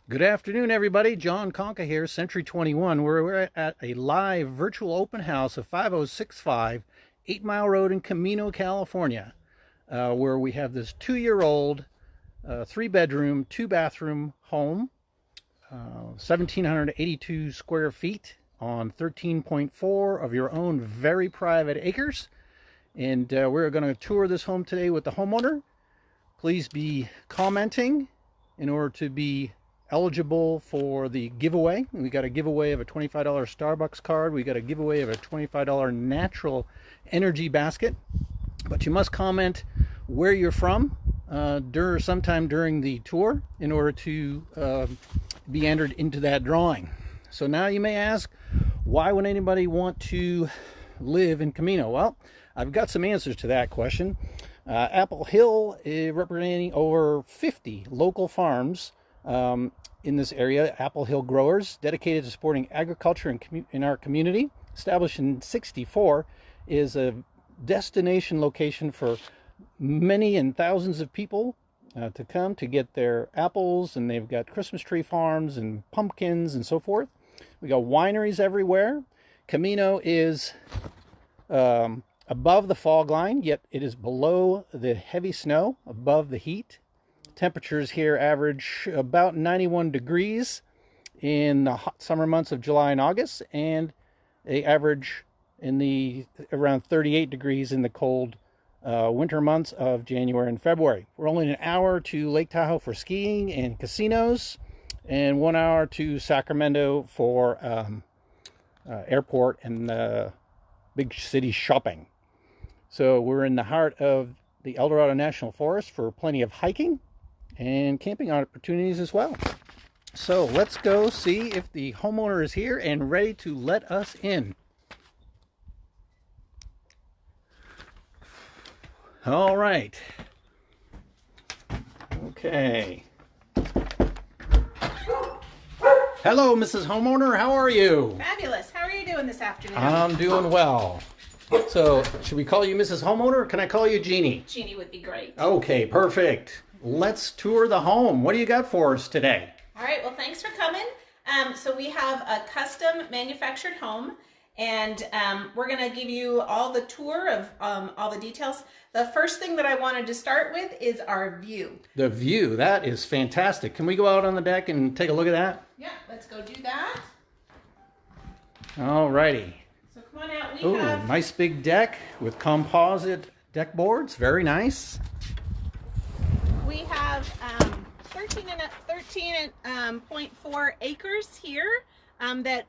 Good afternoon, everybody. John Conca here, Century 21. We're at a live virtual open house of 5065 8 Mile Road in Camino, California, where we have this 2-year-old, 3-bedroom, 2-bathroom home, 1,782 square feet on 13.4 of your own very private acres. And we're going to tour this home today with the homeowner. Please be commenting in order to be eligible for the giveaway. We got a giveaway of a $25 Starbucks card. We got a giveaway of a $25 natural energy basket. But you must comment where you're from sometime during the tour in order to be entered into that drawing. So now you may ask, why would anybody want to live in Camino? Well, I've got some answers to that question. Apple Hill is representing over 50 local farms in this area, Apple Hill growers dedicated to supporting agriculture in our community. Established in '64, is a destination location for many and thousands of people to come to get their apples, and they've got Christmas tree farms and pumpkins and so forth. We got wineries everywhere. Camino is above the fog line, yet it is below the heavy snow, above the heat. Temperatures here average about 91 degrees in the hot summer months of July and August, and they average in the around 38 degrees in the cold winter months of January and February. We're only an hour to Lake Tahoe for skiing and casinos, and 1 hour to Sacramento for airport and big city shopping. So we're in the heart of the El Dorado National Forest for plenty of hiking and camping opportunities as well. So let's go see if the homeowner is here and ready to let us in. All right. Okay. Hello, Mrs. Homeowner. How are you? Fabulous. How are you doing this afternoon? I'm doing well. So, should we call you Mrs. Homeowner, or can I call you Jeannie? Jeannie would be great. Okay, perfect. Let's tour the home. What do you got for us today? All right, well, thanks for coming. So we have a custom manufactured home, and we're going to give you all the tour of all the details. The first thing that I wanted to start with is our view. The view, that is fantastic. Can we go out on the deck and take a look at that? Yeah, let's go do that. All righty. So come on out. Oh, nice big deck with composite deck boards. Very nice. We have 13.4 acres here that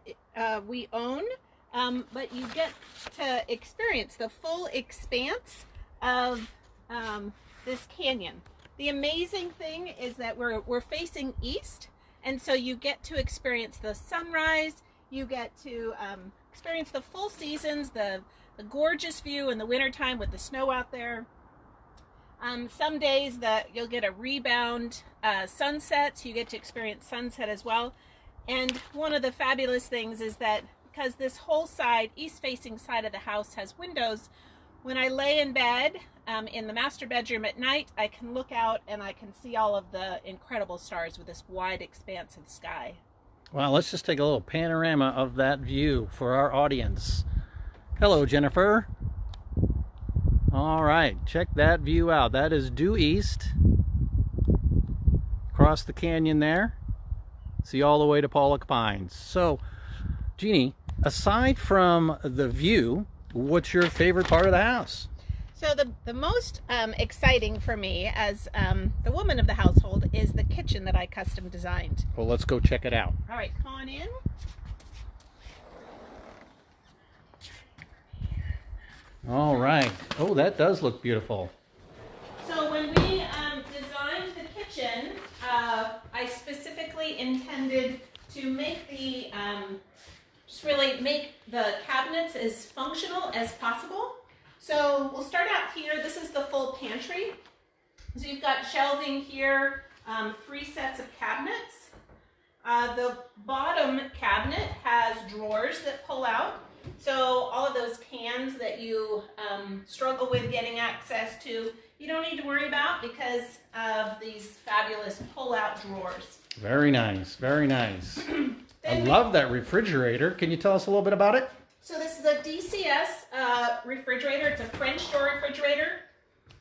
we own, but you get to experience the full expanse of this canyon. The amazing thing is that we're facing east, and so you get to experience the sunrise. You get to experience the full seasons, the gorgeous view in the wintertime with the snow out there. Some days you'll get a rebound sunset, so you get to experience sunset as well. And one of the fabulous things is that because this whole side, east-facing side of the house has windows, when I lay in bed in the master bedroom at night, I can look out and I can see all of the incredible stars with this wide expanse of sky. Well, let's just take a little panorama of that view for our audience. Hello, Jennifer. All right, check that view out. That is due east. Across the canyon there. See all the way to Pollock Pines. So, Jeannie, aside from the view, what's your favorite part of the house? So the most exciting for me as the woman of the household is the kitchen that I custom designed. Well, let's go check it out. All right, come on in. All right. Oh, that does look beautiful. So when we designed the kitchen, I specifically intended to make the just really make the cabinets as functional as possible. So we'll start out here. This is the full pantry. So you've got shelving here, 3 sets of cabinets. The bottom cabinet has drawers that pull out. So all of those cans that you struggle with getting access to, you don't need to worry about because of these fabulous pull-out drawers. Very nice, very nice. I Then love that refrigerator. Can you tell us a little bit about it? So this is a DCS refrigerator. It's a French door refrigerator.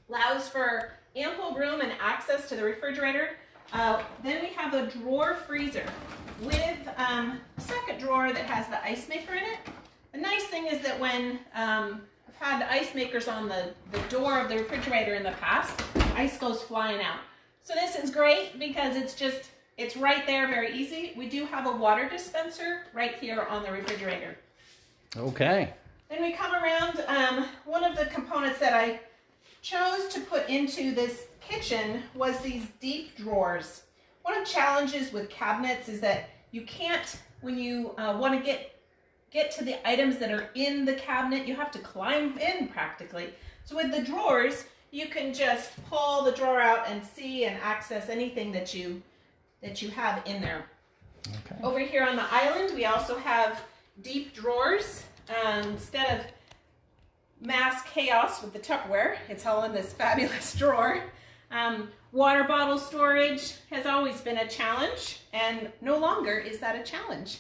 Allows for ample room and access to the refrigerator. Then we have a drawer freezer with a second drawer that has the ice maker in it. The nice thing is that when I've had ice makers on the door of the refrigerator in the past, ice goes flying out. So this is great because it's right there, very easy. We do have a water dispenser right here on the refrigerator. Okay. Then we come around, one of the components that I chose to put into this kitchen was these deep drawers. One of the challenges with cabinets is that you can't, when you want to get to the items that are in the cabinet, you have to climb in practically. So with the drawers, you can just pull the drawer out and see and access anything that you have in there. Okay. Over here on the island, we also have deep drawers. Instead of mass chaos with the Tupperware, it's all in this fabulous drawer. Water bottle storage has always been a challenge, and no longer is that a challenge.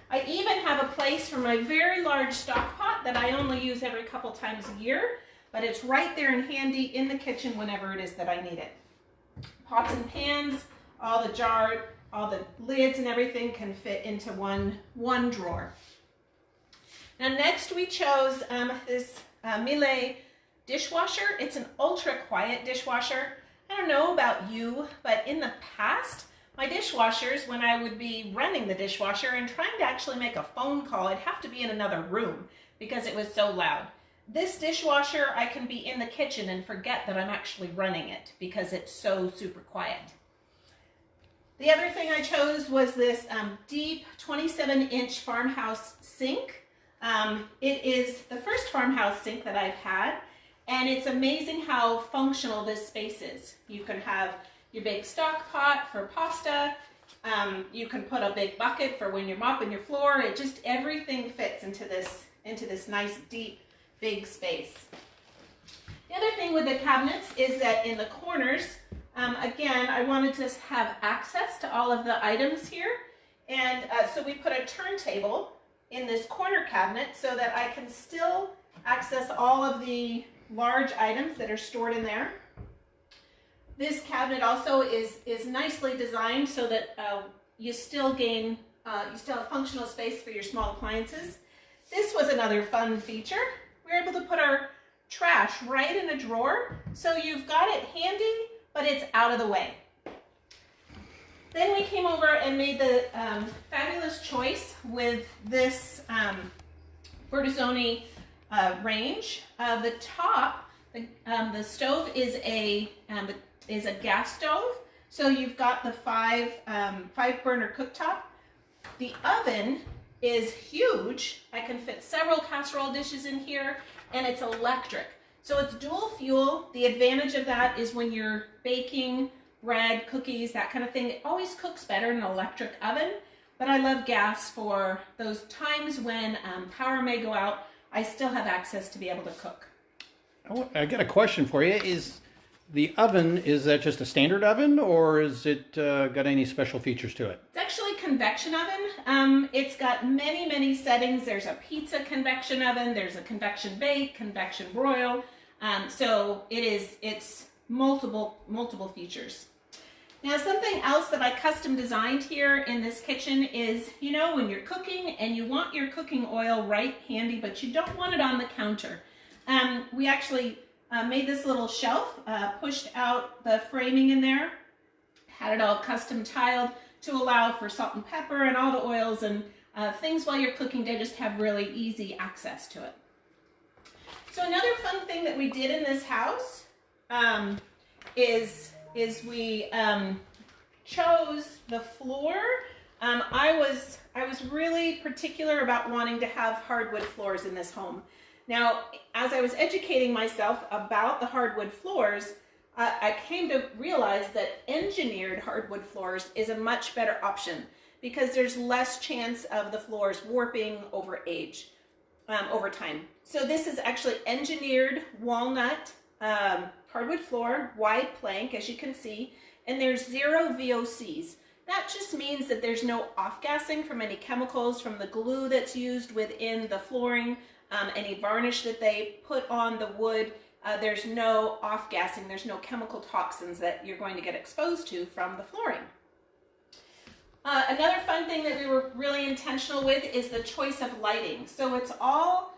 I even have a place for my very large stock pot that I only use every couple times a year, but it's right there and handy in the kitchen whenever it is that I need it. Pots and pans, all the jar, all the lids and everything can fit into one drawer. Now next we chose this Mile dishwasher. It's an ultra quiet dishwasher. I don't know about you, but in the past, my dishwashers, when I would be running the dishwasher and trying to actually make a phone call, I'd have to be in another room because it was so loud. This dishwasher, I can be in the kitchen and forget that I'm actually running it because it's so super quiet. The other thing I chose was this deep 27-inch farmhouse sink. It is the first farmhouse sink that I've had, and it's amazing how functional this space is. You can have your big stock pot for pasta. You can put a big bucket for when you're mopping your floor. Everything fits into this nice, deep, big space. The other thing with the cabinets is that in the corners, again, I wanted to have access to all of the items here. And so we put a turntable in this corner cabinet so that I can still access all of the large items that are stored in there. This cabinet also is nicely designed so that you still have functional space for your small appliances. This was another fun feature. We were able to put our trash right in a drawer, so you've got it handy, but it's out of the way. Then we came over and made the fabulous choice with this Bertazzoni range. The top, the stove is a gas stove, so you've got the five burner cooktop. The oven is huge. I can fit several casserole dishes in here, and it's electric. So it's dual fuel. The advantage of that is when you're baking bread, cookies, that kind of thing, it always cooks better in an electric oven. But I love gas for those times when power may go out. I still have access to be able to cook. I got a question for you. Is that just a standard oven, or is it got any special features to it? It's actually a convection oven. It's got many, many settings. There's a pizza convection oven. There's a convection bake, convection broil. So it's multiple features. Now, something else that I custom designed here in this kitchen is, when you're cooking and you want your cooking oil right handy, but you don't want it on the counter. We actually made this little shelf, pushed out the framing in there, had it all custom tiled to allow for salt and pepper and all the oils and things while you're cooking to just have really easy access to it. So another fun thing that we did in this house is we chose the floor. I was really particular about wanting to have hardwood floors in this home. Now, as I was educating myself about the hardwood floors, I came to realize that engineered hardwood floors is a much better option because there's less chance of the floors warping over time. So this is actually engineered walnut hardwood floor, wide plank, as you can see, and there's 0 VOCs. That just means that there's no off-gassing from any chemicals, from the glue that's used within the flooring, any varnish that they put on the wood. There's no off-gassing, there's no chemical toxins that you're going to get exposed to from the flooring. Another fun thing that we were really intentional with is the choice of lighting. So it all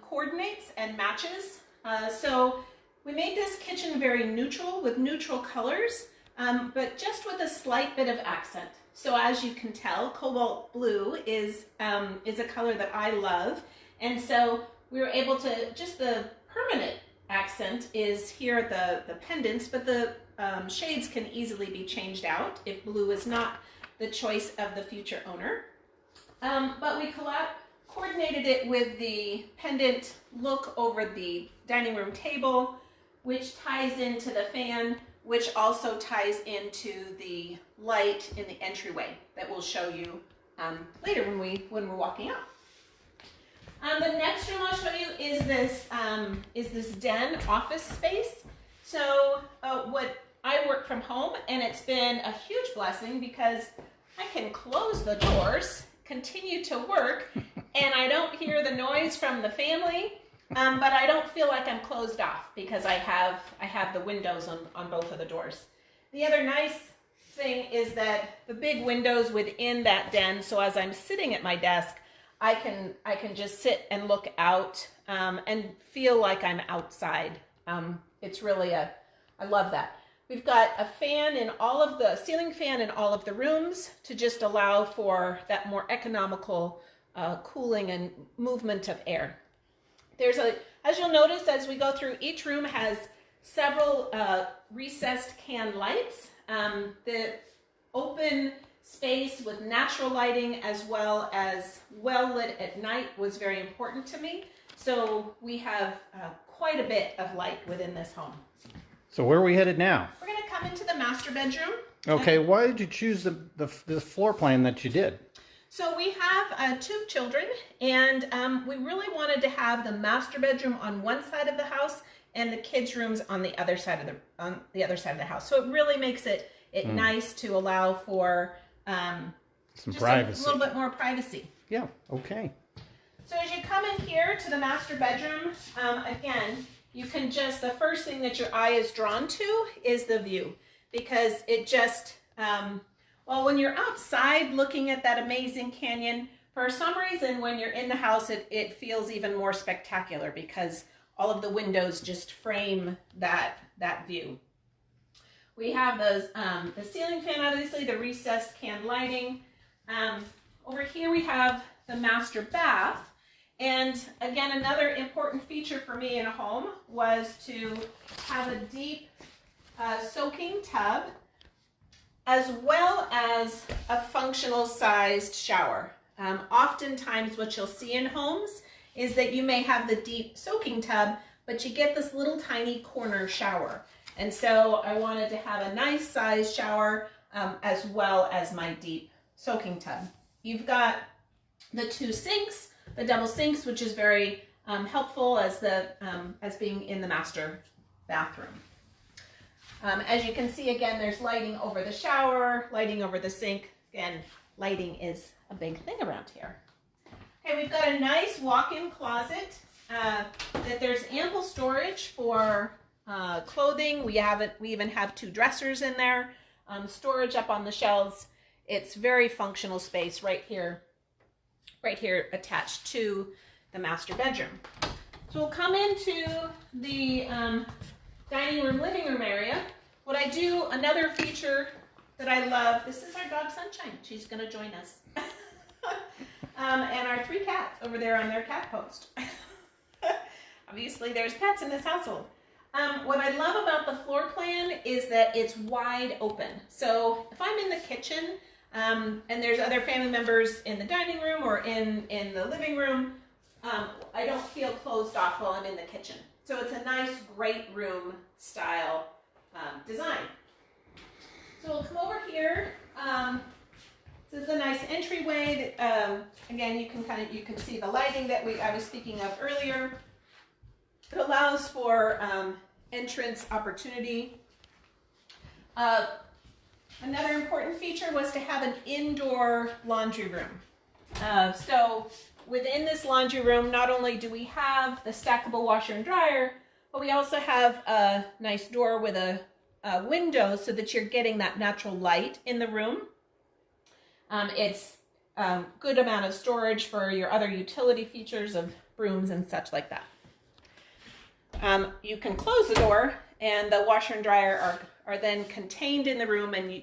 coordinates and matches. So we made this kitchen very neutral with neutral colors, but just with a slight bit of accent. So as you can tell, cobalt blue is a color that I love. And so we were able to, just the permanent accent is here at the pendants, but the shades can easily be changed out if blue is not the choice of the future owner. But we coordinated it with the pendant look over the dining room table, which ties into the fan, which also ties into the light in the entryway that we'll show you later when we're walking out. The next room I'll show you is this den office space. So I work from home, and it's been a huge blessing because I can close the doors, continue to work, and I don't hear the noise from the family, but I don't feel like I'm closed off because I have the windows on both of the doors. The other nice thing is that the big windows within that den, so as I'm sitting at my desk, I can just sit and look out and feel like I'm outside. It's really I love that. We've got a fan in ceiling fan in all of the rooms to just allow for that more economical cooling and movement of air. As you'll notice, as we go through, each room has several recessed can lights. The open space with natural lighting as well as well lit at night was very important to me. So we have quite a bit of light within this home. So where are we headed now? We're going to come into the master bedroom. Okay, why did you choose the floor plan that you did? So we have 2 children, and we really wanted to have the master bedroom on one side of the house and the kids' rooms on the other side of the house. So it really makes it nice to allow for some just privacy. A little bit more privacy. Yeah. Okay. So as you come in here to the master bedroom, again, you can the first thing that your eye is drawn to is the view, because it just, well, when you're outside looking at that amazing canyon, for some reason, when you're in the house, it feels even more spectacular because all of the windows just frame that view. We have those, the ceiling fan, obviously, the recessed can lighting. Over here we have the master bath. And again, another important feature for me in a home was to have a deep soaking tub as well as a functional sized shower. Oftentimes what you'll see in homes is that you may have the deep soaking tub, but you get this little tiny corner shower. And so I wanted to have a nice sized shower as well as my deep soaking tub. You've got the 2 sinks, the double sinks, which is very helpful as being in the master bathroom. As you can see, again, there's lighting over the shower, lighting over the sink. Again, lighting is a big thing around here. Okay, we've got a nice walk-in closet that there's ample storage for clothing. We even have 2 dressers in there, storage up on the shelves. It's very functional space right here attached to the master bedroom. So we'll come into the dining room, living room area. What I do, another feature that I love, this is our dog Sunshine. She's gonna join us. And our 3 cats over there on their cat post. Obviously there's pets in this household. What I love about the floor plan is that it's wide open. So if I'm in the kitchen and there's other family members in the dining room or in the living room, I don't feel closed off while I'm in the kitchen. So it's a nice great room style design. So we'll come over here. This is a nice entryway that, again, you can see the lighting that I was speaking of earlier. It allows for entrance opportunity. Another important feature was to have an indoor laundry room. So within this laundry room, not only do we have the stackable washer and dryer, but we also have a nice door with a window so that you're getting that natural light in the room. It's good amount of storage for your other utility features of brooms and such like that. You can close the door and the washer and dryer are then contained in the room, and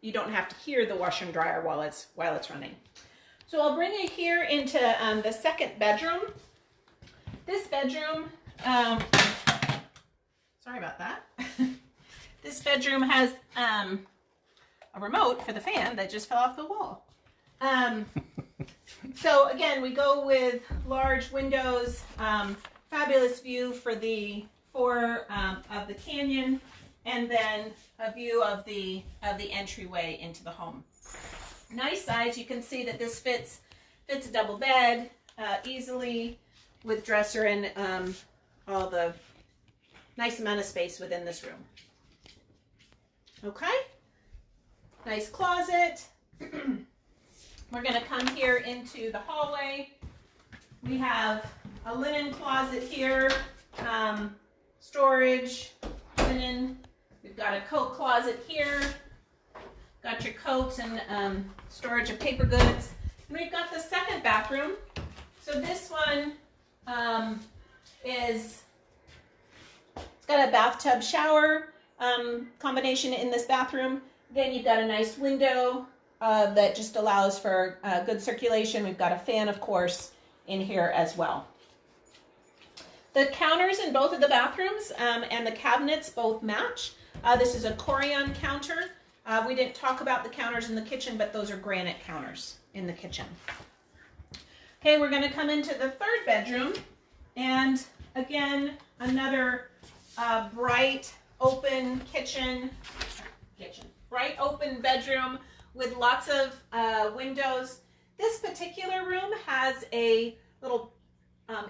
you don't have to hear the washer and dryer while it's running. So I'll bring you here into the second bedroom. This bedroom, sorry about that. This bedroom has a remote for the fan that just fell off the wall. So again, we go with large windows, fabulous view for the of the canyon, and then a view of the entryway into the home. Nice size. You can see that this fits a double bed easily, with dresser and all the nice amount of space within this room. Okay, nice closet. We're going to come here into the hallway. We have a linen closet here, storage, linen. We've got a coat closet here. Got your coats and storage of paper goods. And we've got the second bathroom. So this one it's got a bathtub shower combination in this bathroom. Again, you've got a nice window that just allows for good circulation. We've got a fan, of course, in here as well. The counters in both of the bathrooms and the cabinets both match. This is a Corian counter. We didn't talk about the counters in the kitchen, but those are granite counters in the kitchen. Okay, we're going to come into the third bedroom, and again, another bright open bright open bedroom with lots of windows. This particular room has a little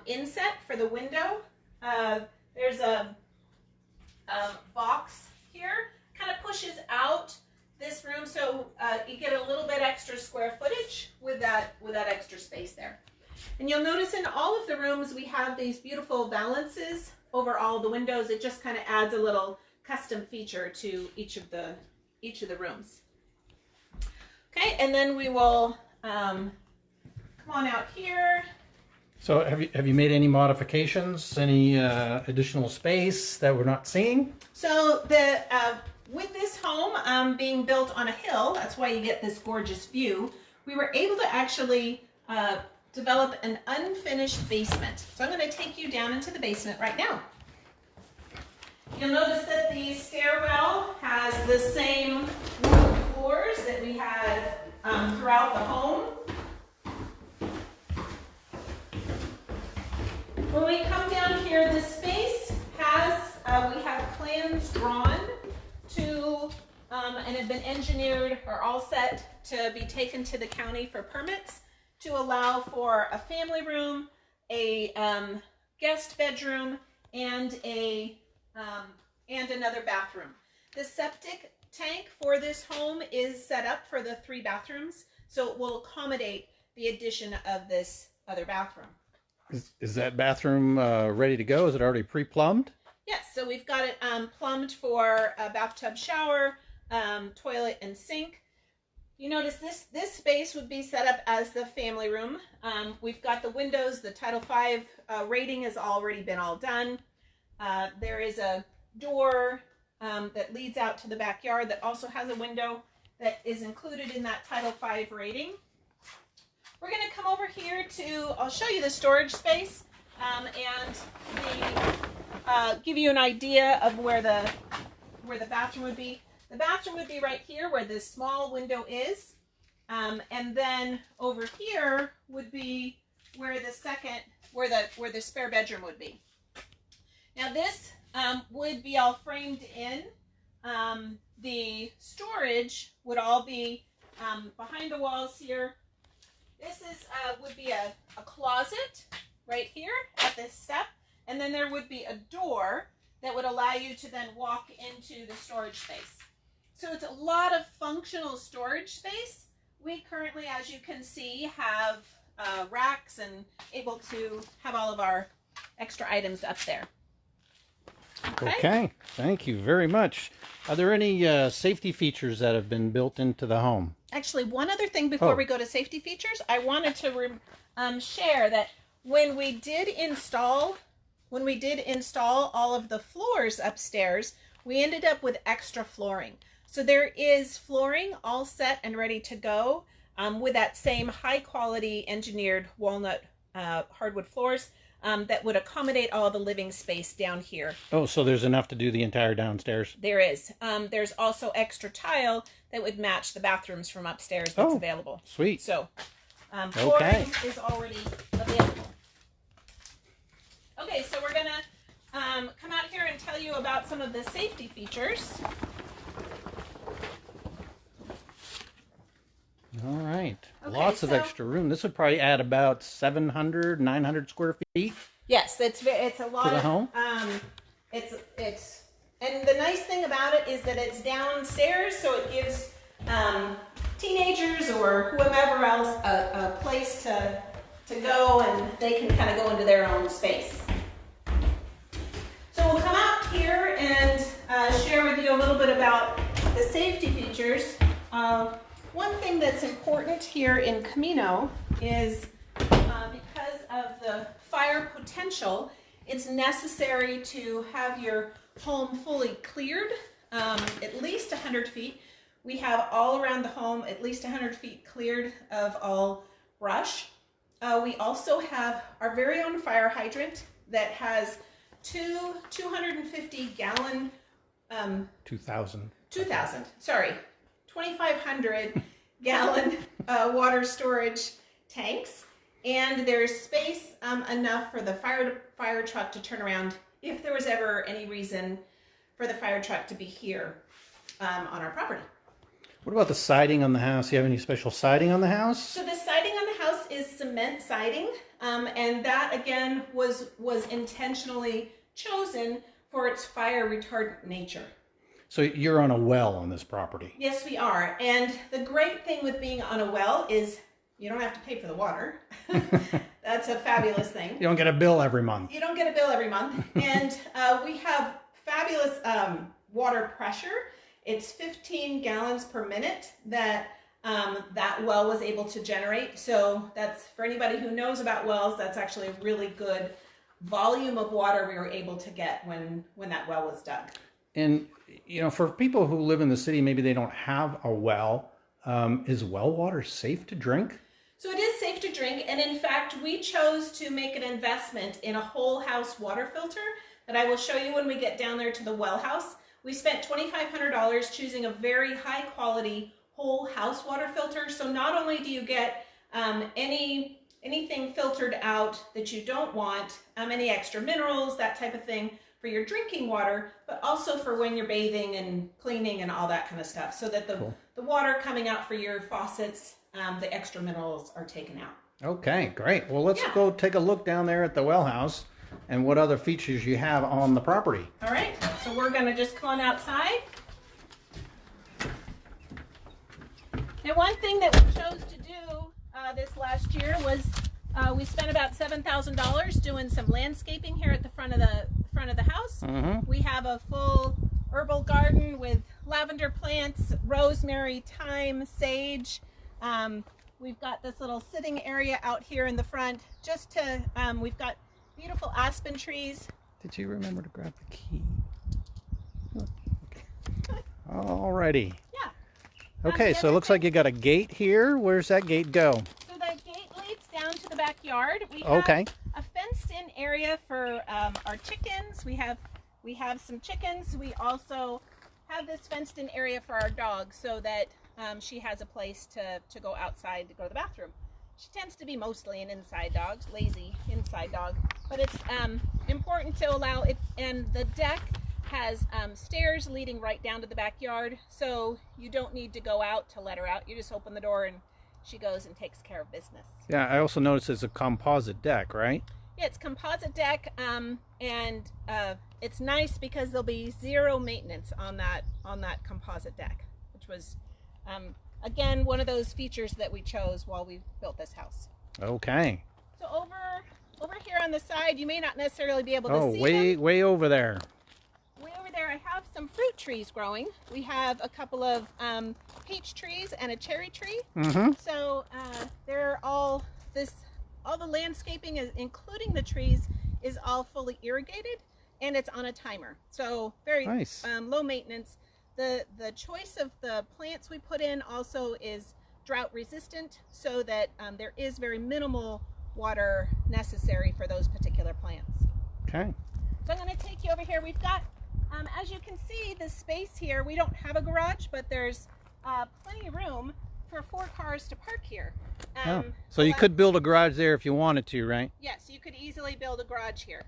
inset for the window. There's a box here, kind of pushes out this room, so you get a little bit extra square footage with that extra space there. And you'll notice in all of the rooms we have these beautiful valances over all the windows. It just kind of adds a little custom feature to each of the rooms. Okay, and then we will come on out here. So have you made any modifications, any additional space that we're not seeing? So with this home being built on a hill, that's why you get this gorgeous view, we were able to actually develop an unfinished basement. So I'm going to take you down into the basement right now. You'll notice that the stairwell has the same wood floors that we had throughout the home. When we come down here, this space has, we have plans drawn to, and have been engineered or all set to be taken to the county for permits to allow for a family room, a guest bedroom, and another bathroom. The septic tank for this home is set up for the 3 bathrooms, so it will accommodate the addition of this other bathroom. Is that bathroom ready to go? Is it already pre-plumbed? Yes, so we've got it plumbed for a bathtub shower, toilet, and sink. You notice this space would be set up as the family room. We've got the windows, the Title V rating has already been all done. There is a door that leads out to the backyard that also has a window that is included in that Title V rating. We're going to come over here to, I'll show you the storage space and give you an idea of where the bathroom would be. The bathroom would be right here where this small window is, and then over here would be where the spare bedroom would be. Now this would be all framed in. The storage would all be behind the walls here. This would be a closet right here at this step, and then there would be a door that would allow you to then walk into the storage space. So it's a lot of functional storage space. We currently, as you can see, have racks and able to have all of our extra items up there. Okay, thank you very much. Are there any safety features that have been built into the home? Actually, one other thing before we go to safety features, I wanted to share that when we did install all of the floors upstairs, we ended up with extra flooring. So there is flooring all set and ready to go with that same high quality engineered walnut hardwood floors that would accommodate all the living space down here. Oh, so there's enough to do the entire downstairs? There is. There's also extra tile that would match the bathrooms from upstairs that's available. Sweet. So flooring is already available. Okay, so we're gonna come out here and tell you about some of the safety features. All right. Okay, lots of extra room. This would probably add about 700, 900 square feet. Yes, it's a lot to the home. It's and the nice thing about it is that it's downstairs, so it gives teenagers or whomever else a place to go, and they can kind of go into their own space. So we'll come out here and share with you a little bit about the safety features. One thing that's important here in Camino is because of the fire potential, it's necessary to have your home fully cleared, at least 100 feet. We have all around the home at least 100 feet cleared of all brush. We also have our very own fire hydrant that has two 250-gallon 2,500-gallon water storage tanks, and there's space enough for the fire truck to turn around if there was ever any reason for the fire truck to be here on our property. What about the siding on the house? Do you have any special siding on the house? So the siding on the house is cement siding, and that again was intentionally chosen for its fire retardant nature. So you're on a well on this property? Yes, we are. And the great thing with being on a well is you don't have to pay for the water. That's a fabulous thing. You don't get a bill every month. You don't get a bill every month. And we have fabulous water pressure. It's 15 gallons per minute that that well was able to generate. So that's, for anybody who knows about wells, that's actually a really good volume of water we were able to get when that well was dug. And, you know, for people who live in the city, maybe they don't have a well. Is well water safe to drink? So it is safe to drink. And in fact, we chose to make an investment in a whole house water filter that I will show you when we get down there to the well house. We spent $2,500 choosing a very high quality whole house water filter. So not only do you get anything filtered out that you don't want, any extra minerals, that type of thing, for your drinking water, but also for when you're bathing and cleaning and all that kind of stuff, so that the water coming out for your faucets, the extra minerals are taken out. Okay, great. Well, let's go take a look down there at the well house and what other features you have on the property. All right, so we're going to just come on outside. And one thing that we chose to do this last year was we spent about $7,000 doing some landscaping here at the front of the house. We have a full herbal garden with lavender plants, rosemary, thyme, sage. We've got this little sitting area out here in the front. Just to, we've got beautiful aspen trees. Did you remember to grab the key? Okay. Alrighty. Yeah. Okay, so it looks like you got a gate here. Where's that gate go? So the gate leads down to the backyard. We have a fenced-in area for our chickens. We have some chickens. We also have this fenced-in area for our dog, so that she has a place to go outside to go to the bathroom. She tends to be mostly an inside dog, lazy inside dog, but it's important to allow it. And the deck has stairs leading right down to the backyard, so you don't need to go out to let her out. You just open the door and she goes and takes care of business. Yeah, I also noticed it's a composite deck, right? Yeah, it's composite deck, and it's nice because there'll be zero maintenance on that composite deck. which was, again, one of those features that we chose while we built this house. Okay. So over here on the side, you may not necessarily be able to see way over there. Way over there, I have some fruit trees growing. We have a couple of peach trees and a cherry tree. So they're all the landscaping, including the trees, is all fully irrigated, and it's on a timer. So very nice. Low maintenance. The choice of the plants we put in also is drought resistant, so that there is very minimal water necessary for those particular plants. Okay. So I'm going to take you over here. We've got, as you can see, the space here. We don't have a garage, but there's plenty of room for 4 cars to park here. So you could build a garage there if you wanted to, right? Yes, you could easily build a garage here.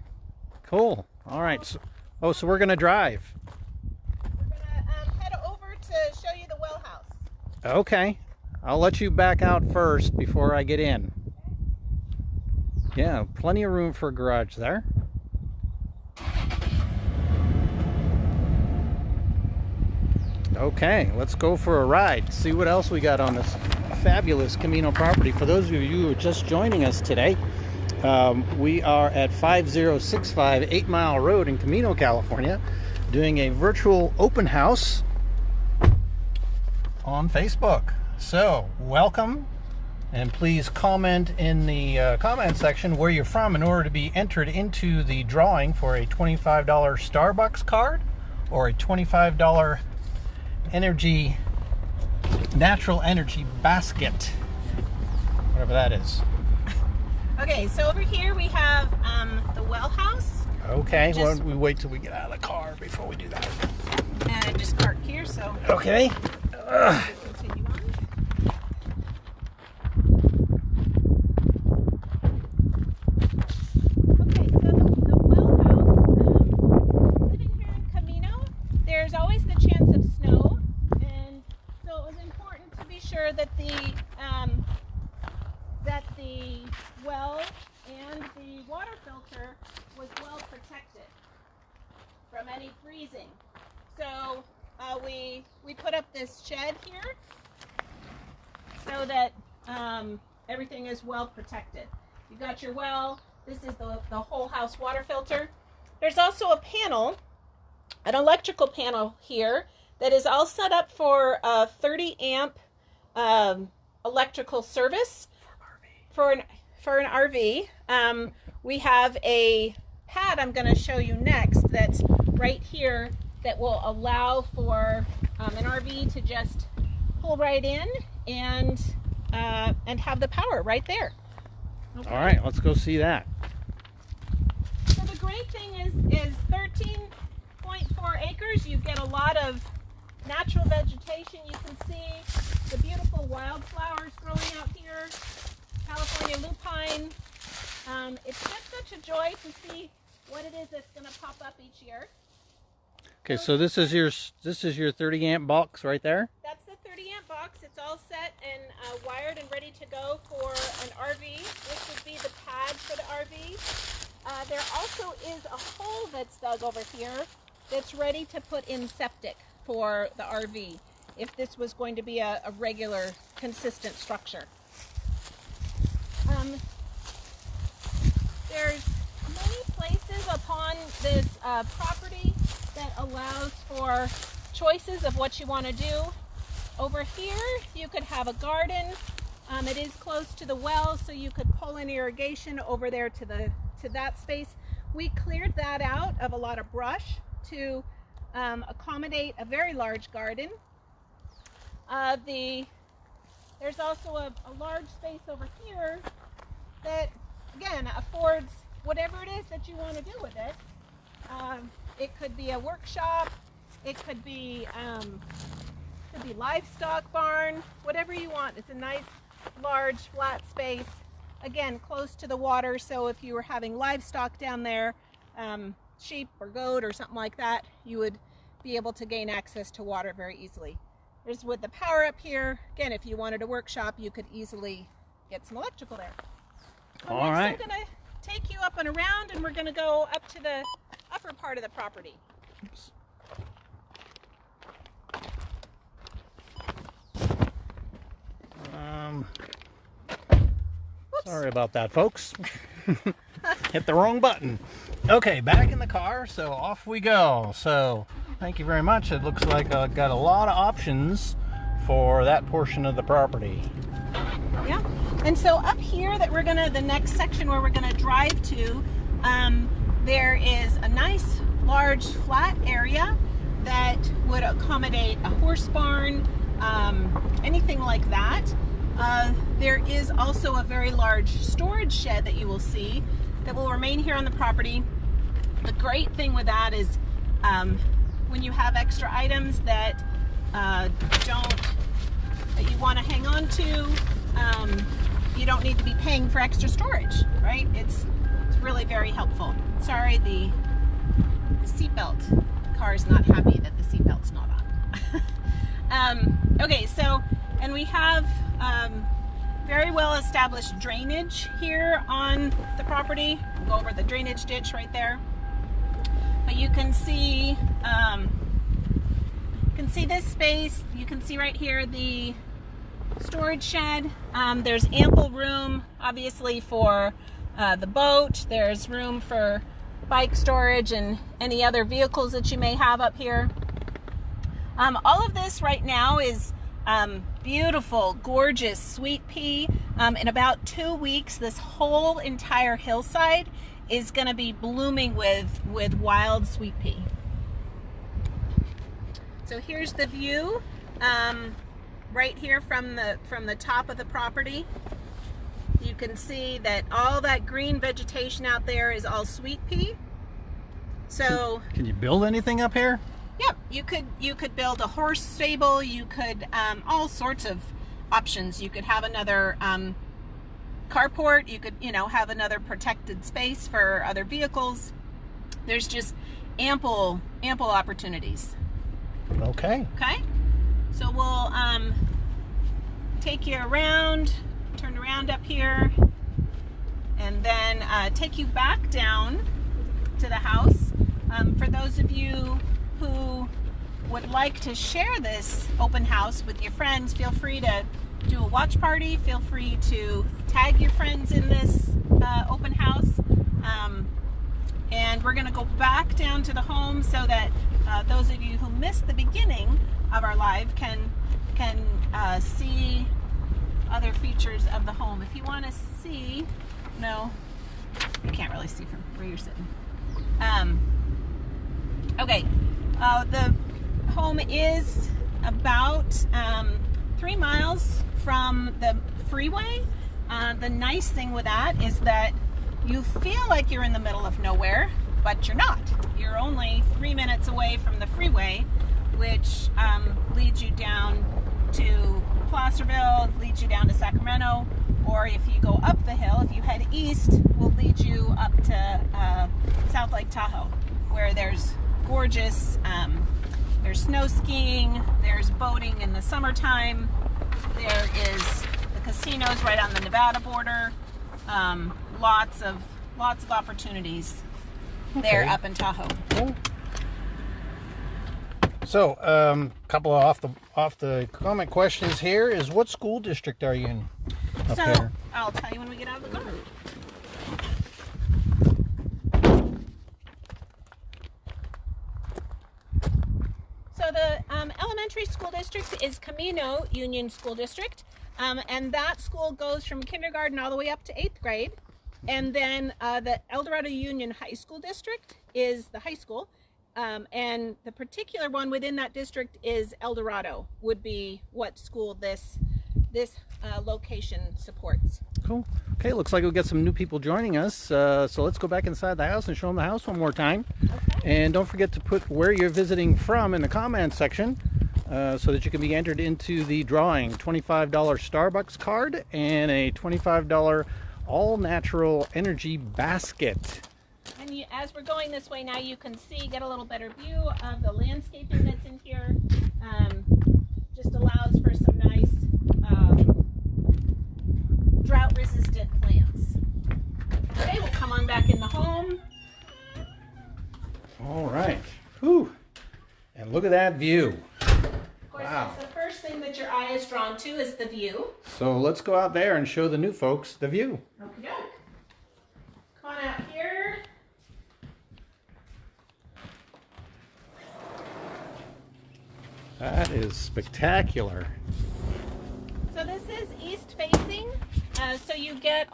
Cool. All right. So we're going to drive. We're going to head over to show you the well house. Okay. I'll let you back out first before I get in. Yeah, plenty of room for a garage there. Okay, let's go for a ride. See what else we got on this fabulous Camino property. For those of you who are just joining us today, we are at 5065 8 Mile Road in Camino, California, doing a virtual open house on Facebook. So, welcome. And please comment in the comment section where you're from in order to be entered into the drawing for a $25 Starbucks card or a $25 natural energy basket, whatever that is. Okay, so over here we have the well house. Okay, well, we wait till we get out of the car before we do that. And I just parked here, so okay. Continue on. There's always the chance of snow, and so it was important to be sure that the well and the water filter was well protected from any freezing. So we put up this shed here so that everything is well protected. You got your well. This is the whole house water filter. There's also a panel, an electrical panel here that is all set up for a 30 amp electrical service for an RV. We have a pad I'm going to show you next that's right here that will allow for an RV to just pull right in and have the power right there. Okay. All right, let's go see that. So the great thing is 13.4 acres. You get a lot of natural vegetation. You can see the beautiful wildflowers growing out here, California lupine. It's just such a joy to see what it is that's going to pop up each year. Okay, so this is your 30 amp box right there. That's the 30 amp box. It's all set and wired and ready to go for an RV. This would be the pad for the RV. There also is a hole that's dug over here that's ready to put in septic for the RV if this was going to be a regular, consistent structure. There's many places upon this property that allows for choices of what you want to do. Over here, you could have a garden. It is close to the well, so you could pull in irrigation over there to that space. We cleared that out of a lot of brush to accommodate a very large garden. There's also a large space over here that, again, affords whatever it is that you want to do with it. It could be a workshop. It could be livestock barn, whatever you want. It's a nice, large, flat space. Again, close to the water, so if you were having livestock down there, sheep or goat or something like that, you would be able to gain access to water very easily. There's with the power up here. Again, if you wanted a workshop, you could easily get some electrical there. All right. I'm going to take you up and around, and we're going to go up to the upper part of the property. Oops. Sorry about that, folks. Hit the wrong button. Okay, back in the car, so off we go. So thank you very much. It looks like I've got a lot of options for that portion of the property. Yeah, and so up here the next section where we're gonna drive to, there is a nice large flat area that would accommodate a horse barn, anything like that. There is also a very large storage shed that you will see that will remain here on the property. The great thing with that is when you have extra items that you want to hang on to, you don't need to be paying for extra storage, right? It's really very helpful. Sorry, the seatbelt. Car is not happy that the seatbelt's not on. Okay, so, and we have very well established drainage here on the property. We'll go over the drainage ditch right there. But you can see this space. You can see right here the storage shed. There's ample room, obviously, for the boat. There's room for bike storage and any other vehicles that you may have up here. All of this right now is beautiful, gorgeous sweet pea. In about 2 weeks, this whole entire hillside is going to be blooming with wild sweet pea. So here's the view right here from the top of the property. You can see that all that green vegetation out there is all sweet pea. So can you build anything up here? Yep, you could build a horse stable. You could all sorts of options. You could have another carport. You could have another protected space for other vehicles. There's just ample opportunities. Okay. Okay. So we'll take you around, turn around up here, and then take you back down to the house. For those of you who would like to share this open house with your friends, feel free to do a watch party. Feel free to tag your friends in this open house. And we're going to go back down to the home so that those of you who missed the beginning of our live can see other features of the home. If you want to see, no, you can't really see from where you're sitting. Okay, the home is about 3 miles from the freeway. The nice thing with that is that you feel like you're in the middle of nowhere, but you're not. You're only 3 minutes away from the freeway, which leads you down to Placerville, leads you down to Sacramento, or if you go up the hill, if you head east, will lead you up to South Lake Tahoe, where there's gorgeous, there's snow skiing, there's boating in the summertime, there is the casinos right on the Nevada border, lots of opportunities there up in Tahoe. Cool. So, couple of off the comment questions here is, what school district are you in up there? I'll tell you when we get out of the car. So the elementary school district is Camino Union School District, and that school goes from kindergarten all the way up to 8th grade. And then the El Dorado Union High School District is the high school. And the particular one within that district is El Dorado, would be what school this location supports. Cool. Okay, looks like we'll get some new people joining us. So let's go back inside the house and show them the house one more time. Okay. And don't forget to put where you're visiting from in the comments section so that you can be entered into the drawing. $25 Starbucks card and a $25 all-natural energy basket. And as we're going this way now, you can get a little better view of the landscaping that's in here. Just allows for some nice drought-resistant plants. Okay, we'll come on back in the home. All right. Whew. And look at that view. Of course, wow. That's the first thing that your eye is drawn to is the view. So let's go out there and show the new folks the view. Okey doke. Come on out here. That is spectacular. So this is east facing, so you get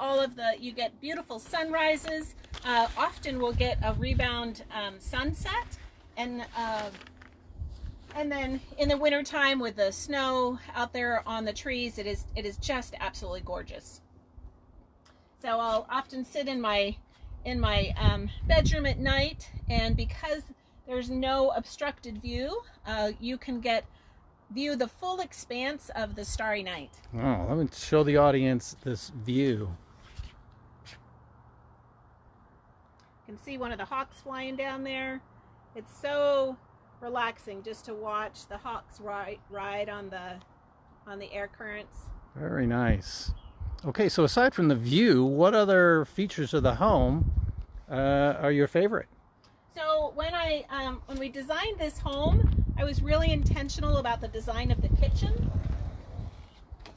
you get beautiful sunrises. Often we'll get a rebound sunset, and then in the wintertime with the snow out there on the trees, it is just absolutely gorgeous. So I'll often sit in my bedroom at night, and because there's no obstructed view, you can view the full expanse of the starry night. Oh, let me show the audience this view. You can see one of the hawks flying down there. It's so relaxing just to watch the hawks ride on the air currents. Very nice. Okay, so aside from the view, what other features of the home are your favorite? So when we designed this home, I was really intentional about the design of the kitchen.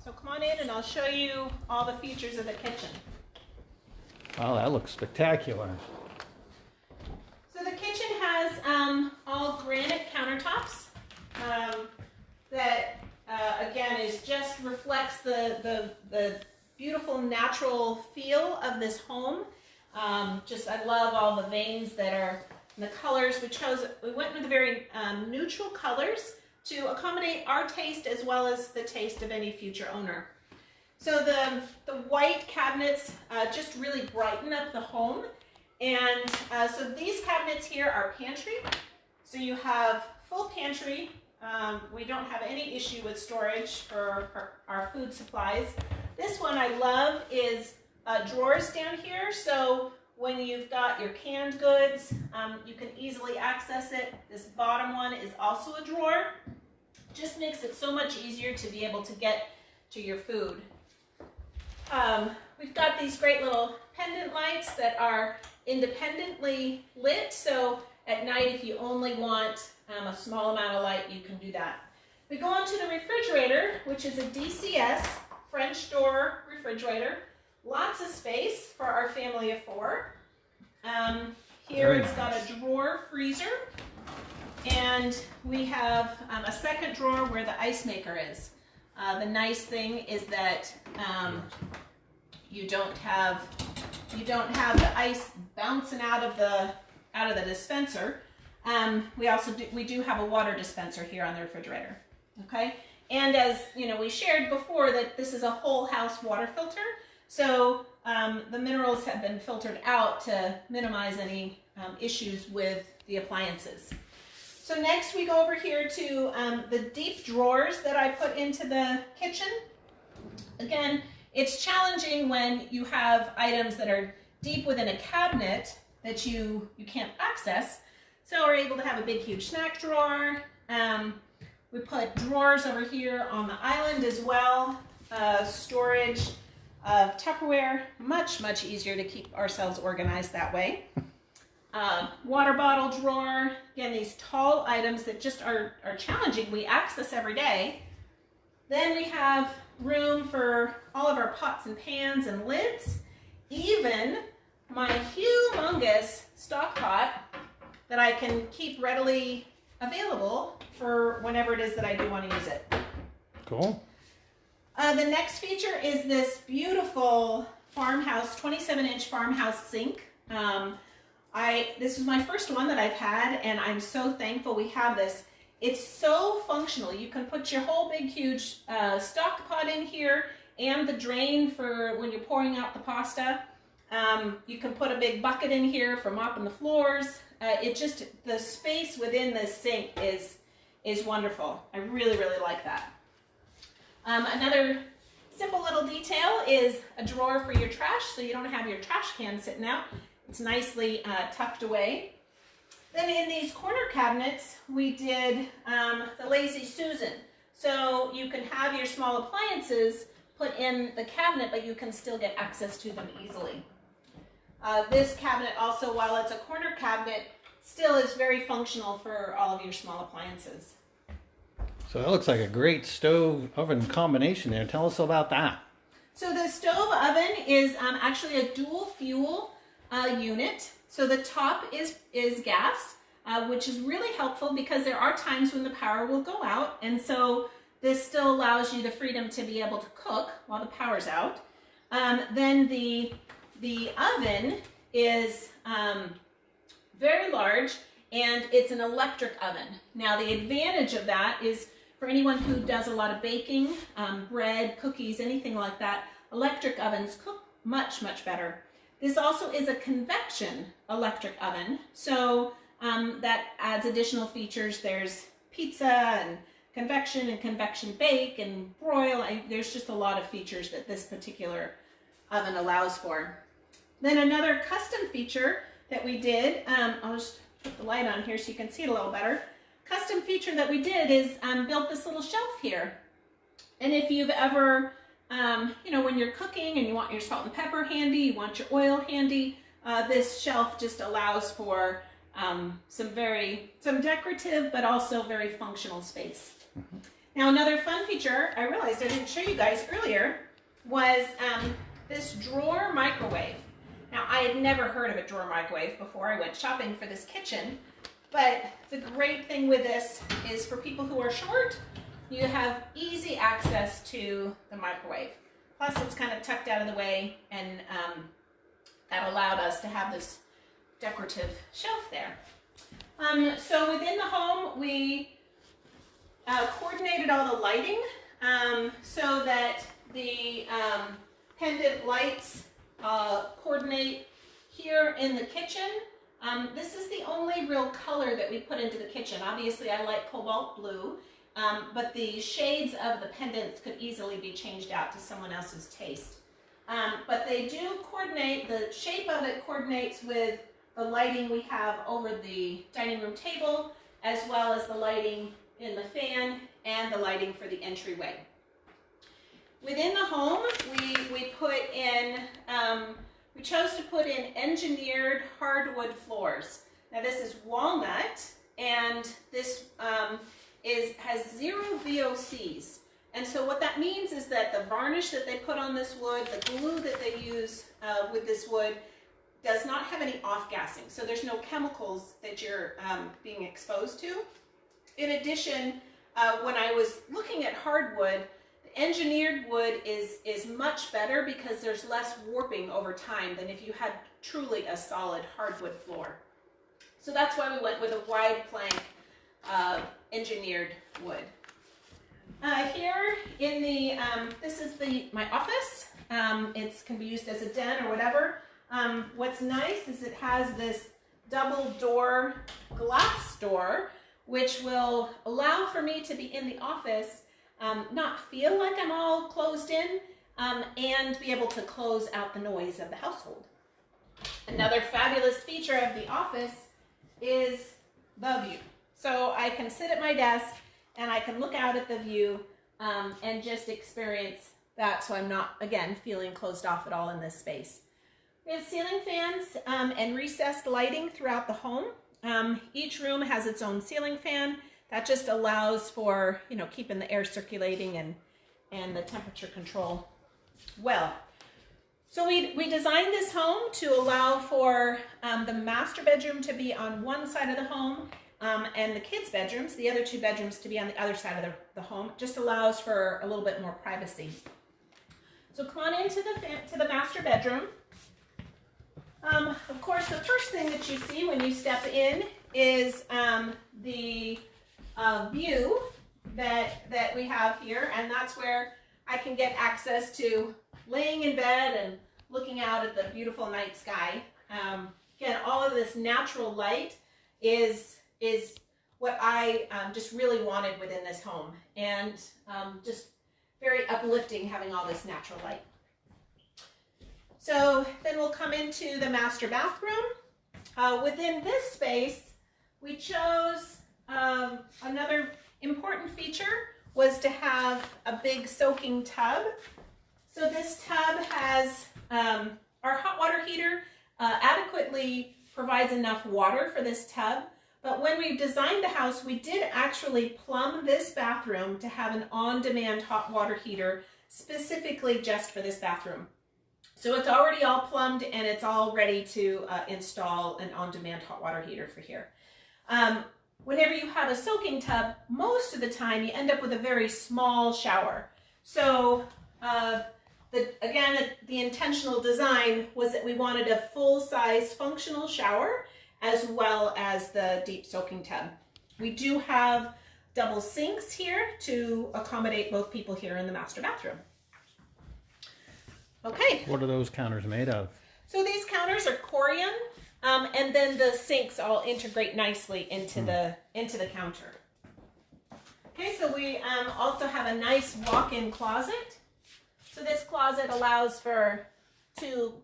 So come on in and I'll show you all the features of the kitchen. Wow, that looks spectacular. So the kitchen has all granite countertops that again just reflects the beautiful natural feel of this home. I love all the veins that are in the colors. We went with very neutral colors to accommodate our taste as well as the taste of any future owner. So the white cabinets just really brighten up the home. And so these cabinets here are pantry. So you have full pantry. We don't have any issue with storage for our food supplies. This one I love is drawers down here. So when you've got your canned goods, you can easily access it. This bottom one is also a drawer. Just makes it so much easier to be able to get to your food. We've got these great little pendant lights that are independently lit. So at night, if you only want a small amount of light, you can do that. We go on to the refrigerator, which is a DCS, French door refrigerator. Lots of space for our family of four. Here it's got a drawer freezer, and we have a second drawer where the ice maker is. The nice thing is that you don't have the ice bouncing out of the dispenser. We do have a water dispenser here on the refrigerator. Okay, and as you know, we shared before that this is a whole house water filter. So the minerals have been filtered out to minimize any issues with the appliances. So next we go over here to the deep drawers that I put into the kitchen. Again, it's challenging when you have items that are deep within a cabinet that you can't access. So we're able to have a big, huge snack drawer. We put drawers over here on the island as well. Storage of Tupperware, much easier to keep ourselves organized that way. Water bottle drawer, again, these tall items that just are challenging, we access every day. Then we have room for all of our pots and pans and lids, even my humongous stock pot that I can keep readily available for whenever it is that I do want to use it. Cool. The next feature is this beautiful farmhouse, 27-inch farmhouse sink. This is my first one that I've had, and I'm so thankful we have this. It's so functional. You can put your whole big, huge stock pot in here and the drain for when you're pouring out the pasta. You can put a big bucket in here for mopping the floors. The space within this sink is wonderful. I really like that. Another simple little detail is a drawer for your trash, so you don't have your trash can sitting out. It's nicely tucked away. Then in these corner cabinets, we did the Lazy Susan. So you can have your small appliances put in the cabinet, but you can still get access to them easily. This cabinet also, while it's a corner cabinet, still is very functional for all of your small appliances. So that looks like a great stove oven combination there. Tell us about that. So the stove oven is actually a dual fuel unit. So the top is gas, which is really helpful because there are times when the power will go out, and so this still allows you the freedom to be able to cook while the power's out. Then the oven is very large, and it's an electric oven. Now the advantage of that is for anyone who does a lot of baking, bread, cookies, anything like that, electric ovens cook much, much better. This also is a convection electric oven, so that adds additional features. There's pizza and convection bake and broil. There's just a lot of features that this particular oven allows for. Then another custom feature that we did, I'll just put the light on here so you can see it a little better. Custom feature that we did is built this little shelf here. And if you've ever, when you're cooking and you want your salt and pepper handy, you want your oil handy, this shelf just allows for some decorative but also very functional space. Mm-hmm. Now another fun feature I realized I didn't show you guys earlier was this drawer microwave. Now I had never heard of a drawer microwave before I went shopping for this kitchen. But the great thing with this is for people who are short, you have easy access to the microwave. Plus it's kind of tucked out of the way, and that allowed us to have this decorative shelf there. So within the home, we coordinated all the lighting so that the pendant lights coordinate here in the kitchen. This is the only real color that we put into the kitchen. Obviously, I like cobalt blue, but the shades of the pendants could easily be changed out to someone else's taste. But they do coordinate, the shape of it coordinates with the lighting we have over the dining room table, as well as the lighting in the fan and the lighting for the entryway. Within the home, we chose to put in engineered hardwood floors. Now this is walnut, and this has 0 VOCs. And so what that means is that the varnish that they put on this wood, the glue that they use with this wood, does not have any off-gassing. So there's no chemicals that you're being exposed to. In addition, when I was looking at hardwood, engineered wood is much better because there's less warping over time than if you had truly a solid hardwood floor. So that's why we went with a wide plank engineered wood. Here in the, this is my office. It can be used as a den or whatever. What's nice is it has this double door glass door, which will allow for me to be in the office, not feel like I'm all closed in, and be able to close out the noise of the household. Another fabulous feature of the office is the view. So I can sit at my desk and I can look out at the view and just experience that, so I'm not, again, feeling closed off at all in this space. We have ceiling fans and recessed lighting throughout the home. Each room has its own ceiling fan. That just allows for, keeping the air circulating and the temperature control well. So we designed this home to allow for the master bedroom to be on one side of the home and the kids' bedrooms, the other 2 bedrooms, to be on the other side of the home. It just allows for a little bit more privacy. So come on into the master bedroom. Of course, the first thing that you see when you step in is the view that we have here, and that's where I can get access to laying in bed and looking out at the beautiful night sky. Again, all of this natural light is what I just really wanted within this home, and just very uplifting having all this natural light. So then we'll come into the master bathroom. Within this space, we chose another important feature was to have a big soaking tub. So this tub has, our hot water heater adequately provides enough water for this tub, But when we designed the house, we did actually plumb this bathroom to have an on-demand hot water heater specifically just for this bathroom. So it's already all plumbed and it's all ready to install an on-demand hot water heater for here. Whenever you have a soaking tub, most of the time you end up with a very small shower. So again, the intentional design was that we wanted a full-size functional shower as well as the deep soaking tub. We do have double sinks here to accommodate both people here in the master bathroom. Okay. What are those counters made of? So these counters are Corian, and then the sinks all integrate nicely into the counter. Okay, so we also have a nice walk-in closet. So this closet allows for two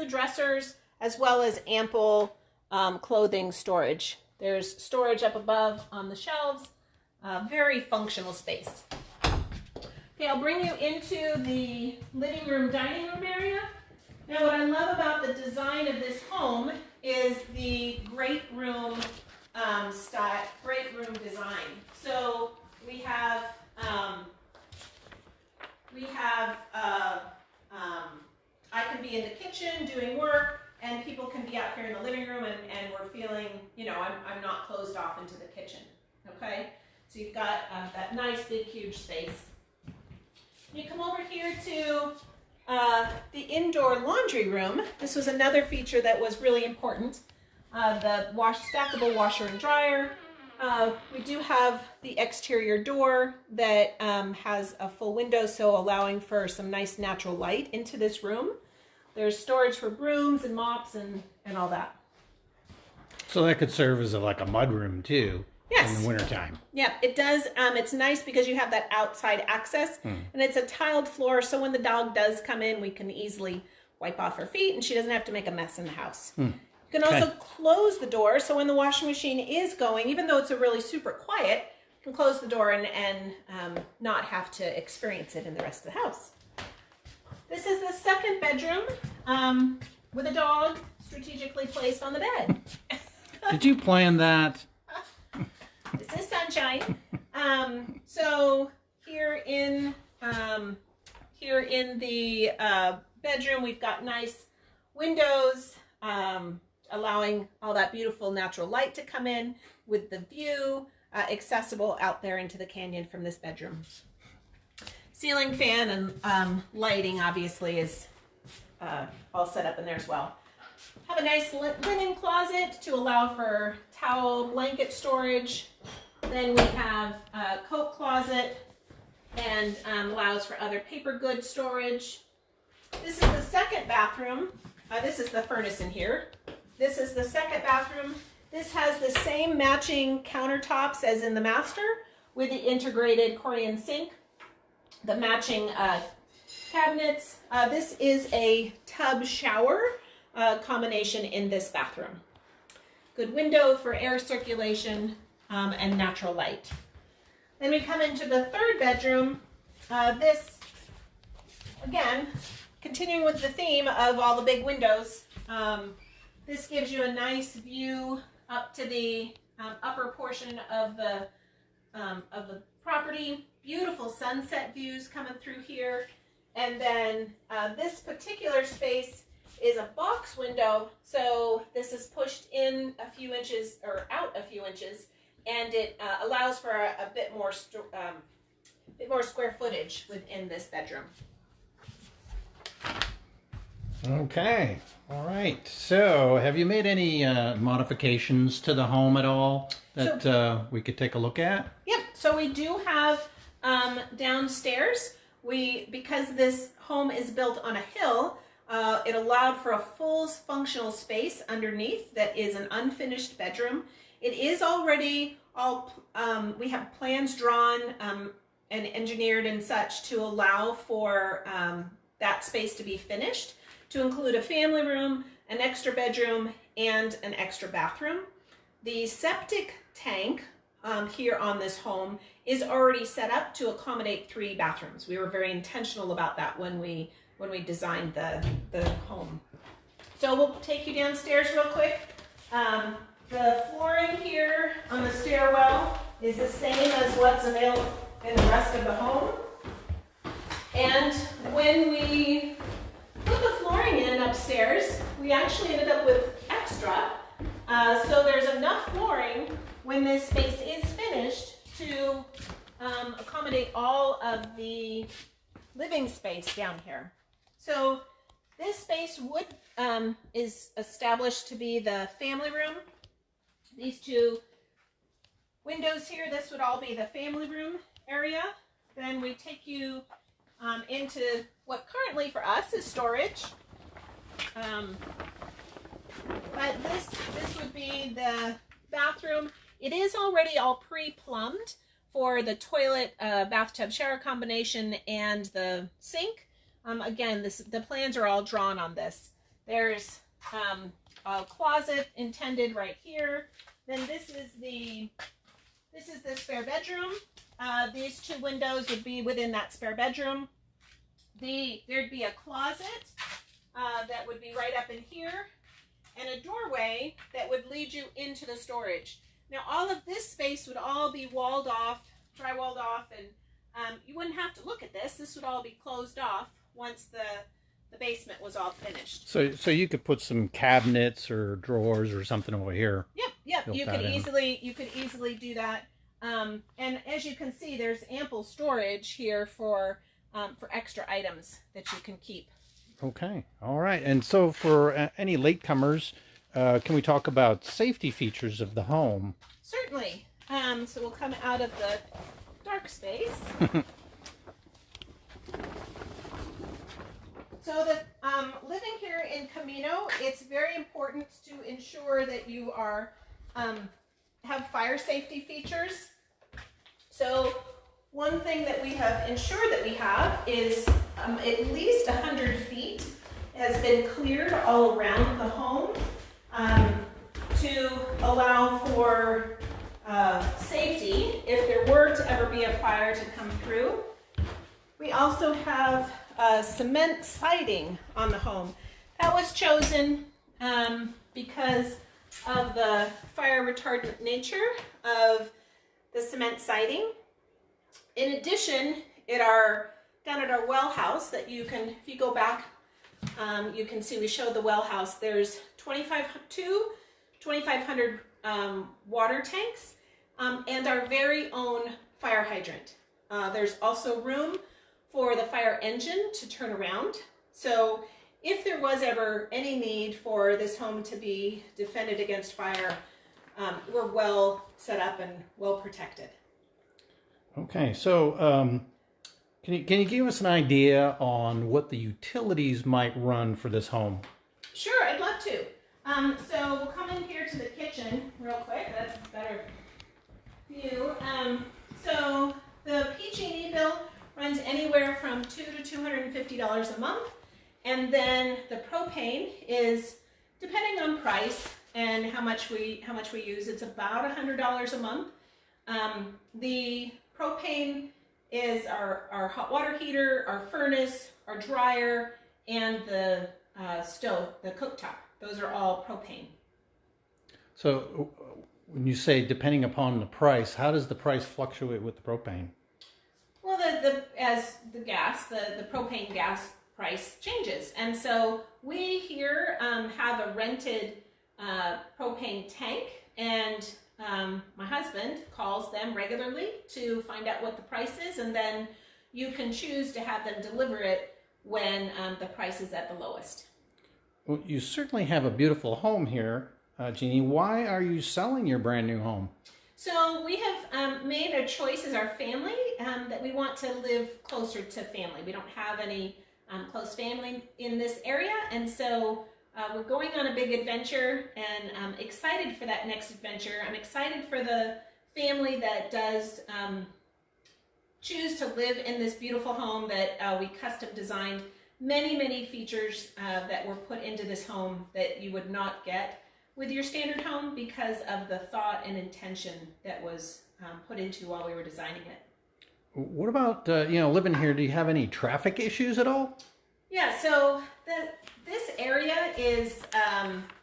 dressers as well as ample clothing storage. There's storage up above on the shelves. Very functional space. Okay, I'll bring you into the living room, dining room area. Now what I love about the design of this home is the great room design. So we have I can be in the kitchen doing work, and people can be out here in the living room, and we're feeling, you know, I'm not closed off into the kitchen. Okay, so you've got that nice big huge space. You come over here to the indoor laundry room. This was another feature that was really important. The stackable washer and dryer. We do have the exterior door that has a full window, so allowing for some nice natural light into this room. There's storage for brooms and mops and all that. So that could serve as like a mud room too. Yes. In the wintertime. Yeah, it does. It's nice because you have that outside access, and it's a tiled floor, so when the dog does come in, we can easily wipe off her feet, and she doesn't have to make a mess in the house. You can also close the door, so when the washing machine is going, even though it's a really super quiet, you can close the door and not have to experience it in the rest of the house. This is the second bedroom with a dog strategically placed on the bed. Did you plan that? This is sunshine. So here in the bedroom, we've got nice windows, allowing all that beautiful natural light to come in with the view accessible out there into the canyon from this bedroom. Ceiling fan and lighting obviously is all set up in there as well. Have a nice linen closet to allow for towel, blanket storage. Then we have a coat closet and allows for other paper goods storage. This is the second bathroom. This is the furnace in here. This is the second bathroom. This has the same matching countertops as in the master with the integrated Corian sink, the matching cabinets. This is a tub shower combination in this bathroom. Good window for air circulation and natural light. Then we come into the third bedroom. This, again, continuing with the theme of all the big windows, this gives you a nice view up to the upper portion of the property. Beautiful sunset views coming through here. And then this particular space is a box window, so this is pushed in a few inches or out a few inches, and it allows for a bit more square footage within this bedroom. Okay, all right. So have you made any modifications to the home at all that we could take a look at? Yep, so we do have downstairs, because this home is built on a hill, it allowed for a full functional space underneath that is an unfinished bedroom. It is already we have plans drawn and engineered and such to allow for that space to be finished, to include a family room, an extra bedroom, and an extra bathroom. The septic tank here on this home is already set up to accommodate 3 bathrooms. We were very intentional about that when we designed the home. So we'll take you downstairs real quick. The flooring here on the stairwell is the same as what's available in the rest of the home. And when we put the flooring in upstairs, we actually ended up with extra. So there's enough flooring when this space is finished to accommodate all of the living space down here. So this space is established to be the family room. These two windows here, this would all be the family room area. Then we take you into what currently for us is storage. But this would be the bathroom. It is already all pre-plumbed for the toilet, bathtub, shower combination, and the sink. Again, the plans are all drawn on this. There's a closet intended right here. Then this is the spare bedroom. These two windows would be within that spare bedroom. There'd be a closet that would be right up in here, and a doorway that would lead you into the storage. Now all of this space would all be walled off, drywalled off, and you wouldn't have to look at this. This would all be closed off once the basement was all finised. So you could put some cabinets or drawers or something over here. Yep. You could easily do that. And as you can see, there's ample storage here for extra items that you can keep. Okay, all right. And so for any latecomers, can we talk about safety features of the home? Certainly. So we'll come out of the dark space. So the living here in Camino, it's very important to ensure that you are have fire safety features. So one thing that we have ensured that we have is at least 100 feet has been cleared all around the home to allow for safety if there were to ever be a fire to come through. We also have cement siding on the home. That was chosen because of the fire retardant nature of the cement siding. In addition, down at our well house that you can, if you go back, you can see we showed the well house. There's 2,500 water tanks and our very own fire hydrant. There's also room for the fire engine to turn around. So if there was ever any need for this home to be defended against fire, we're well set up and well protected. Okay, so can you give us an idea on what the utilities might run for this home? Sure, I'd love to. So we'll come in here to the kitchen real quick. That's a better view. So the PG&E bill runs anywhere from $200 to $250 a month, and then the propane is, depending on price and how much we use, it's about $100 a month. The propane is our hot water heater, our furnace, our dryer, and the stove, the cooktop. Those are all propane. So when you say depending upon the price, how does the price fluctuate with the propane? Well, as the propane gas price changes. And so we here have a rented propane tank, and my husband calls them regularly to find out what the price is, and then you can choose to have them deliver it when the price is at the lowest. Well, you certainly have a beautiful home here, Jeannie. Why are you selling your brand new home? So we have made a choice as our family that we want to live closer to family. We don't have any close family in this area, and so we're going on a big adventure, and I'm excited for that next adventure. I'm excited for the family that does choose to live in this beautiful home that we custom designed. Many features that were put into this home that you would not get with your standard home because of the thought and intention that was put into while we were designing it. What about living here? Do you have any traffic issues at all? Yeah, so This area is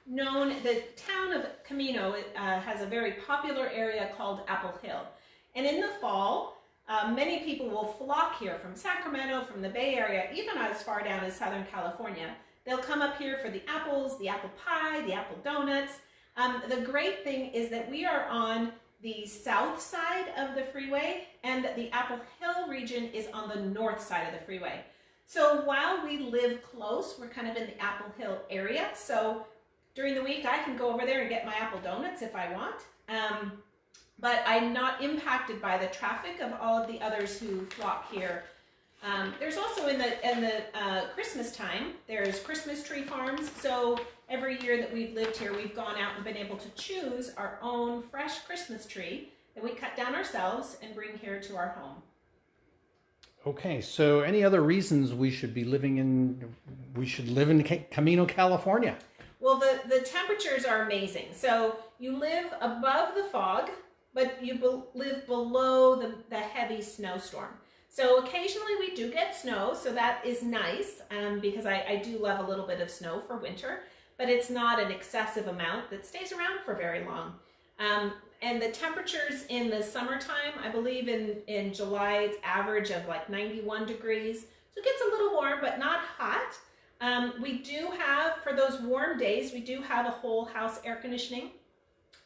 known, the town of Camino has a very popular area called Apple Hill. And in the fall, many people will flock here from Sacramento, from the Bay Area, even as far down as Southern California. They'll come up here for the apples, the apple pie, the apple donuts. The great thing is that we are on the south side of the freeway, and the Apple Hill region is on the north side of the freeway. So while we live close, we're kind of in the Apple Hill area. So during the week, I can go over there and get my apple donuts if I want. But I'm not impacted by the traffic of all of the others who flock here. There's also in the Christmas time, there's Christmas tree farms. So every year that we've lived here, we've gone out and been able to choose our own fresh Christmas tree that we cut down ourselves and bring here to our home. Okay, so any other reasons we should live in Camino, California? Well, the temperatures are amazing. So you live above the fog, but you live below the heavy snowstorm. So occasionally we do get snow, so that is nice because I do love a little bit of snow for winter, but it's not an excessive amount that stays around for very long. And the temperatures in the summertime, I believe in July, it's average of like 91 degrees. So it gets a little warm, but not hot. We do have, for those warm days, we do have a whole house air conditioning.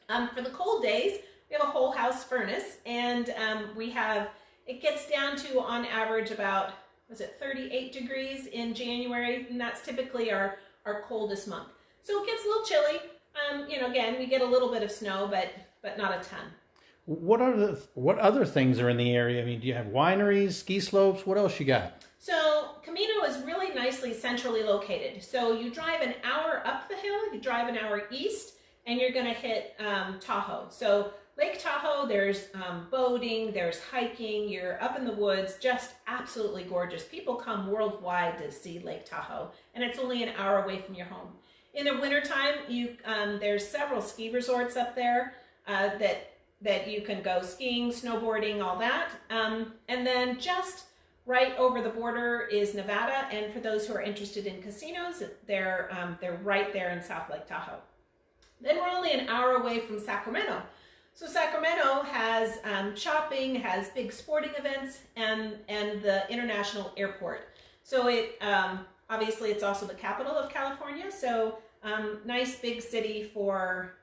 For the cold days, we have a whole house furnace, and it gets down to, on average, about, 38 degrees in January, and that's typically our coldest month. So it gets a little chilly. Again, we get a little bit of snow, but not a ton. What other things are in the area? I mean, do you have wineries, ski slopes? What else you got? So Camino is really nicely centrally located. So you drive an hour up the hill, you drive an hour east, and you're going to hit Tahoe. So Lake Tahoe, there's boating, there's hiking, you're up in the woods, just absolutely gorgeous. People come worldwide to see Lake Tahoe, and it's only an hour away from your home. In the wintertime, there's several ski resorts up there that you can go skiing, snowboarding, all that. And then just right over the border is Nevada, and for those who are interested in casinos, they're right there in South Lake Tahoe. Then we're only an hour away from Sacramento. So Sacramento has shopping, has big sporting events, and the international airport. So obviously it's also the capital of California, so nice big city for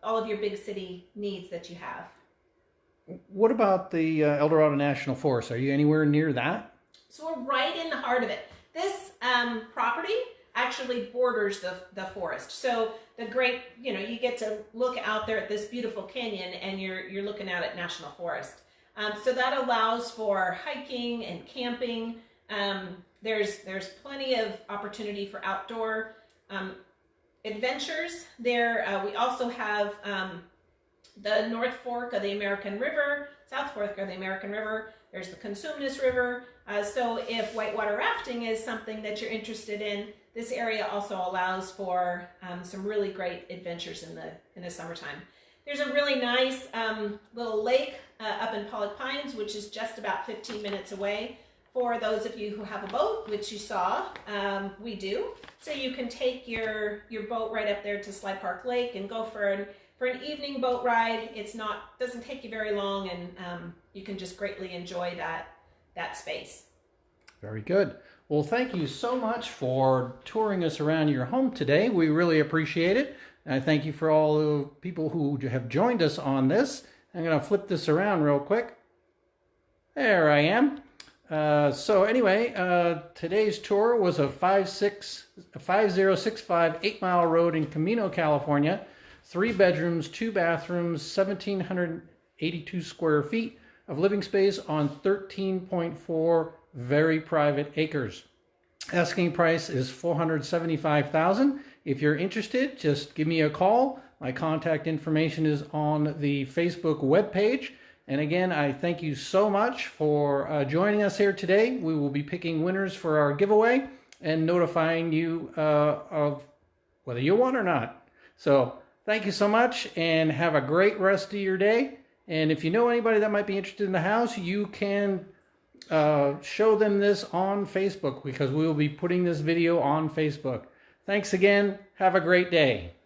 all of your big city needs that you have. What about the El Dorado National Forest? Are you anywhere near that? So we're right in the heart of it. This property actually borders the forest. So the great, you get to look out there at this beautiful canyon, and you're looking out at National Forest. So that allows for hiking and camping. There's plenty of opportunity for outdoor adventures there. We also have the North Fork of the American River, South Fork of the American River. There's the Cosumnes River. So if whitewater rafting is something that you're interested in, this area also allows for some really great adventures in the summertime. There's a really nice little lake up in Pollock Pines, which is just about 15 minutes away. For those of you who have a boat, which you saw, we do. So you can take your boat right up there to Sly Park Lake and go for an evening boat ride. Doesn't take you very long, and you can just greatly enjoy that space. Very good. Well, thank you so much for touring us around your home today. We really appreciate it. And I thank you for all the people who have joined us on this. I'm going to flip this around real quick. There I am. So anyway, today's tour was a 5065 8 Mile Road in Camino, California. 3 bedrooms, 2 bathrooms, 1,782 square feet of living space on 13.4 very private acres. Asking price is $475,000. If you're interested, just give me a call. My contact information is on the Facebook webpage. And again, I thank you so much for joining us here today. We will be picking winners for our giveaway and notifying you of whether you won or not. So thank you so much, and have a great rest of your day. And if you know anybody that might be interested in the house, you can show them this on Facebook, because we will be putting this video on Facebook. Thanks again. Have a great day.